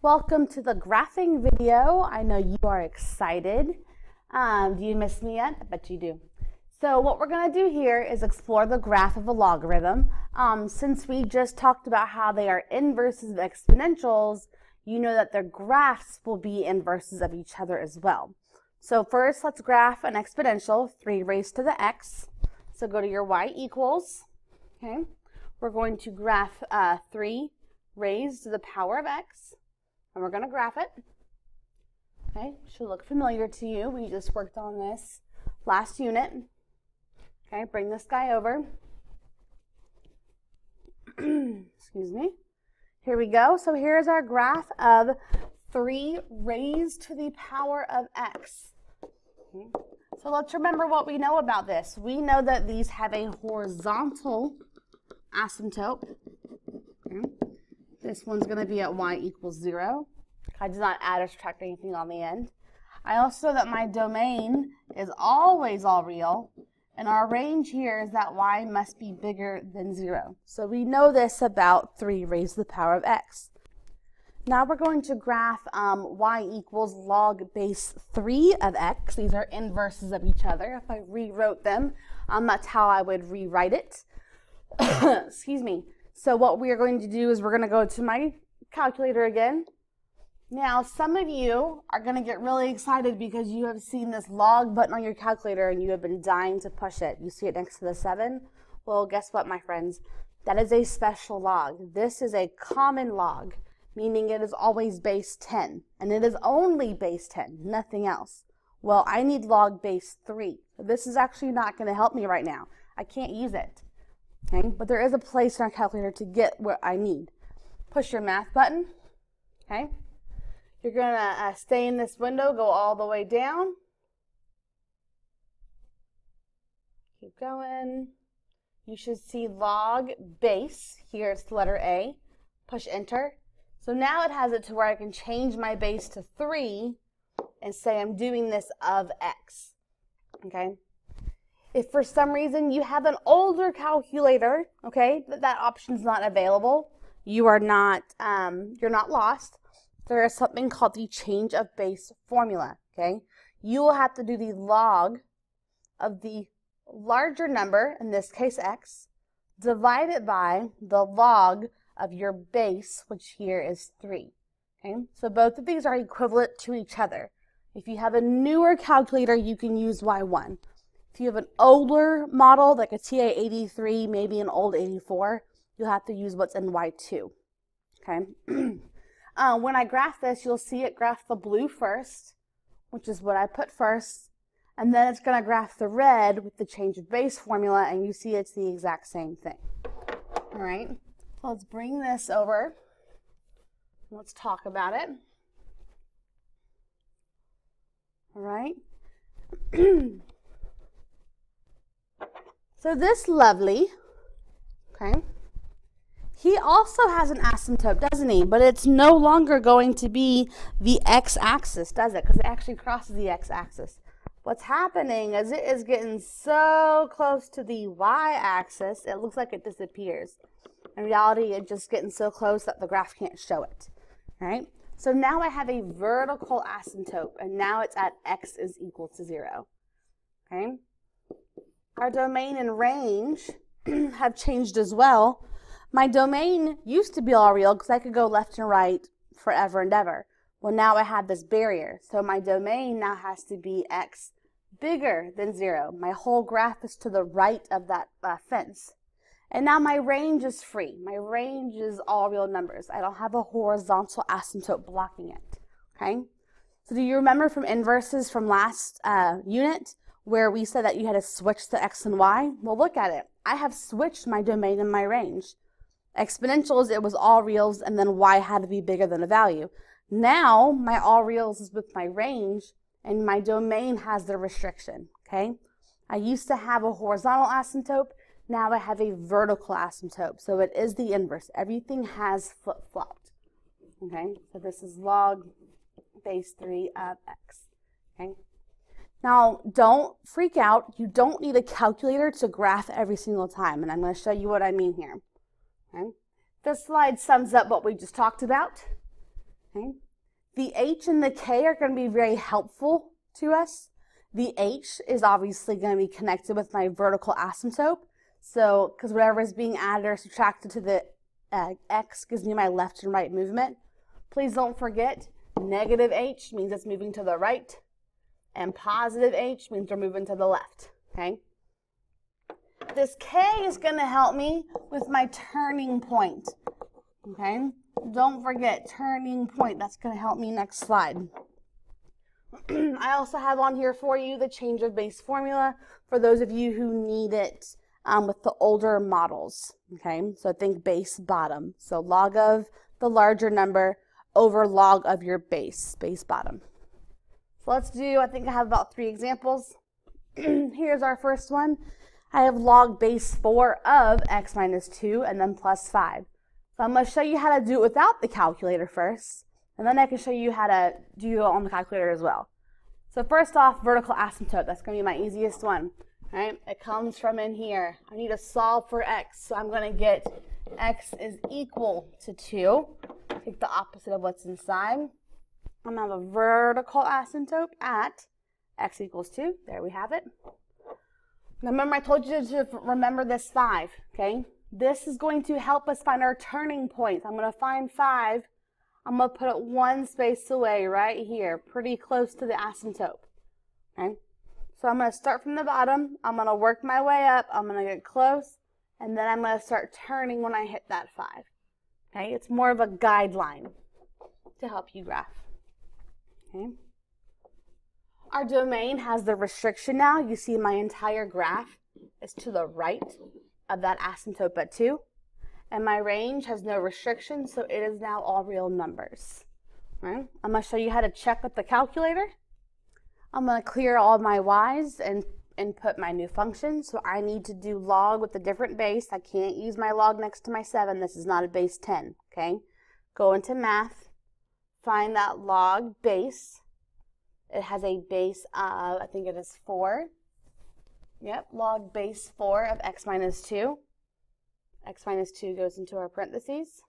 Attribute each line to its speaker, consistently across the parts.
Speaker 1: Welcome to the graphing video. I know you are excited. Do you miss me yet? I bet you do. So what we're going to do here is explore the graph of a logarithm. Since we just talked about how they are inverses of exponentials, you know that their graphs will be inverses of each other as well. So first, let's graph an exponential, 3 raised to the x. So go to your y equals. Okay, we're going to graph 3 raised to the power of x, and we're going to graph it. Okay, should look familiar to you. We just worked on this last unit. Okay, bring this guy over. Excuse me. Here we go. So here's our graph of 3 raised to the power of x. Okay. So let's remember what we know about this. We know that these have a horizontal asymptote. Okay. This one's going to be at y equals 0. I did not add or subtract anything on the end. I also know that my domain is always all real, and our range here is that y must be bigger than 0. So we know this about 3 raised to the power of x. Now we're going to graph y equals log base 3 of x. These are inverses of each other. If I rewrote them, that's how I would rewrite it. Excuse me. So what we are going to do is we're going to go to my calculator again. Now, some of you are going to get really excited because you have seen this log button on your calculator and you have been dying to push it. You see it next to the 7? Well, guess what, my friends? That is a special log. This is a common log, meaning it is always base 10, and it is only base 10, nothing else. Well, I need log base 3. This is actually not going to help me right now. I can't use it. Okay? But there is a place in our calculator to get what I need. Push your math button. Okay? You're going to stay in this window, go all the way down. Keep going. You should see log base. Here it's the letter A. Push enter. So now it has it to where I can change my base to 3 and say I'm doing this of x. Okay? If for some reason you have an older calculator, okay, that option's not available, you're not lost. There is something called the change of base formula, okay? You will have to do the log of the larger number, in this case x, divided by the log of your base, which here is 3, okay? So both of these are equivalent to each other. If you have a newer calculator, you can use Y1. If you have an older model, like a TA83, maybe an old 84, you'll have to use what's in Y2, okay? When I graph this, you'll see it graph the blue first, which is what I put first, and then it's going to graph the red with the change of base formula, and you see it's the exact same thing. All right, so let's bring this over. Let's talk about it. All right. So this lovely, okay, he also has an asymptote, doesn't he? But it's no longer going to be the x-axis, does it? Because it actually crosses the x-axis. What's happening is it is getting so close to the y-axis, it looks like it disappears. In reality, it's just getting so close that the graph can't show it. All right? So now I have a vertical asymptote, and now it's at x is equal to 0. Okay? Our domain and range have changed as well. My domain used to be all real because I could go left and right forever and ever. Well, now I have this barrier. So my domain now has to be x bigger than 0. My whole graph is to the right of that fence. And now my range is free. My range is all real numbers. I don't have a horizontal asymptote blocking it. Okay? So do you remember from inverses from last unit where we said that you had to switch the x and y? Well, look at it. I have switched my domain and my range. Exponentials, it was all reals, and then y had to be bigger than a value. Now, my all reals is with my range, and my domain has the restriction, okay? I used to have a horizontal asymptote. Now I have a vertical asymptote, so it is the inverse. Everything has flip-flopped, okay? So this is log base 3 of x, okay? Now, don't freak out. You don't need a calculator to graph every single time, and I'm going to show you what I mean here. Okay? This slide sums up what we just talked about. Okay? The h and the k are going to be very helpful to us. The h is obviously going to be connected with my vertical asymptote. So, because whatever is being added or subtracted to the x gives me my left and right movement. Please don't forget, negative h means it's moving to the right, and positive h means we're moving to the left, okay? This k is going to help me with my turning point, okay? Don't forget, turning point, that's going to help me next slide. I also have on here for you the change of base formula for those of you who need it with the older models, okay? So think base bottom. So log of the larger number over log of your base bottom. So let's do, I think I have about 3 examples. Here's our first one. I have log base 4 of x minus 2 and then plus 5. So I'm going to show you how to do it without the calculator first, and then I can show you how to do it on the calculator as well. So first off, vertical asymptote. That's going to be my easiest one. Right? It comes from in here. I need to solve for x, so I'm going to get x is equal to 2. Take the opposite of what's inside. I'm going to have a vertical asymptote at x equals 2. There we have it. Now remember I told you to remember this 5, okay? This is going to help us find our turning points. I'm going to find 5. I'm going to put it 1 space away right here, pretty close to the asymptote, okay? So I'm going to start from the bottom, I'm going to work my way up, I'm going to get close, and then I'm going to start turning when I hit that 5. Okay, it's more of a guideline to help you graph. Okay. Our domain has the restriction now. You see my entire graph is to the right of that asymptote but 2. And my range has no restriction, so it is now all real numbers. Right? I'm going to show you how to check with the calculator. I'm going to clear all my y's and input my new function. So I need to do log with a different base. I can't use my log next to my 7. This is not a base 10. Okay? Go into math, find that log base. It has a base of, I think it is 4. Yep, log base 4 of x minus 2. X minus 2 goes into our parentheses.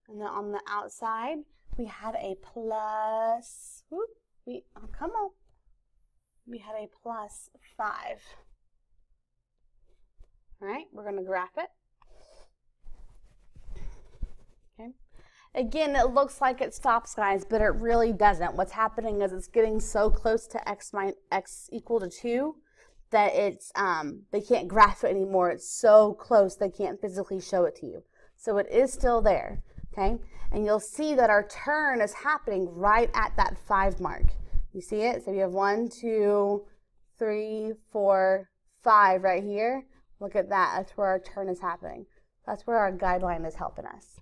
Speaker 1: And then on the outside, we had a plus, whoop, oh, come on. We had a plus 5. All right, we're going to graph it. Okay. Again, it looks like it stops, guys, but it really doesn't. What's happening is it's getting so close to x equal to 2 that it's they can't graph it anymore. It's so close they can't physically show it to you. So it is still there, okay? And you'll see that our turn is happening right at that 5 mark. You see it? So we have 1, 2, 3, 4, 5 right here. Look at that. That's where our turn is happening. That's where our guideline is helping us.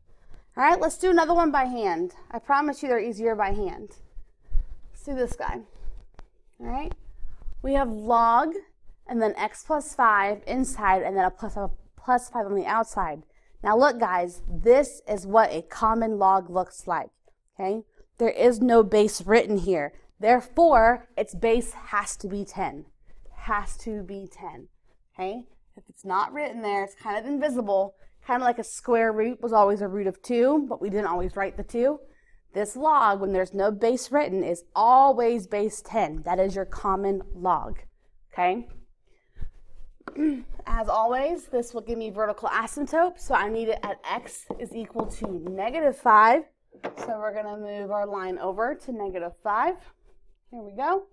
Speaker 1: All right, let's do another one by hand. I promise you they're easier by hand. Let's do this guy. All right, we have log and then x plus 5 inside and then a plus 5 on the outside. Now look, guys, this is what a common log looks like, okay? There is no base written here. Therefore, its base has to be 10. Has to be 10, okay? If it's not written there, it's kind of invisible. Kind of like a square root was always a root of 2, but we didn't always write the 2. This log, when there's no base written, is always base 10. That is your common log, okay? As always, this will give me vertical asymptote, so I need it at x is equal to -5. So we're going to move our line over to -5. Here we go.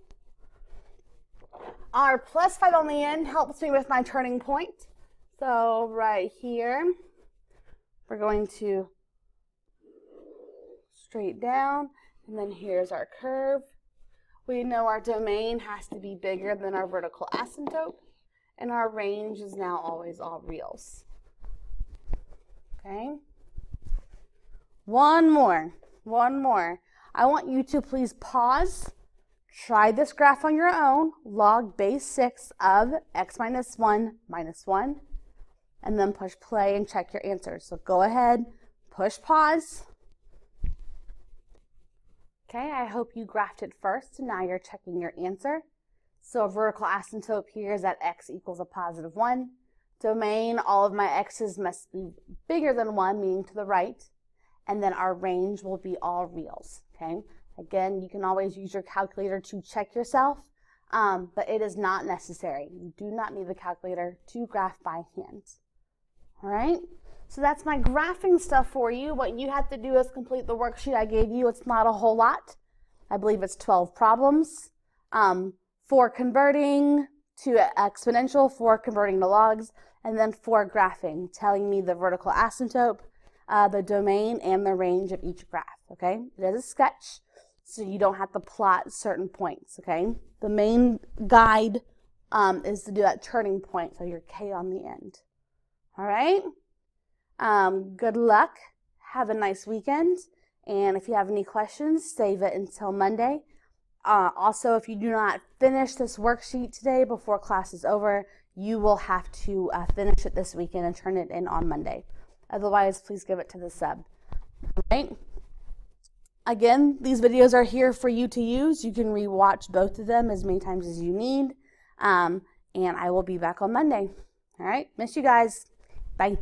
Speaker 1: Our plus 5 on the end helps me with my turning point. So right here, we're going to straight down, and then here's our curve. We know our domain has to be bigger than our vertical asymptote, and our range is now always all reals. Okay? One more. I want you to please pause. Try this graph on your own. Log base 6 of x minus 1 minus 1. And then push play and check your answers. So go ahead, push pause. Okay, I hope you graphed it first, and now you're checking your answer. So a vertical asymptote here is that x equals a positive 1. Domain, all of my x's must be bigger than 1, meaning to the right. and then our range will be all reals, okay? Again, you can always use your calculator to check yourself, but it is not necessary. You do not need the calculator to graph by hand. All right? So that's my graphing stuff for you. What you have to do is complete the worksheet I gave you. It's not a whole lot. I believe it's 12 problems. 4 converting to exponential, 4 converting to logs, and then 4 graphing, telling me the vertical asymptote, the domain, and the range of each graph, okay? It is a sketch, so you don't have to plot certain points, okay? The main guide is to do that turning point, so your K on the end. All right? Good luck. Have a nice weekend. And if you have any questions, save it until Monday. Also, if you do not finish this worksheet today before class is over, you will have to finish it this weekend and turn it in on Monday. Otherwise, please give it to the sub. All right? Again, these videos are here for you to use. You can rewatch both of them as many times as you need. And I will be back on Monday. All right? Miss you guys. Bye.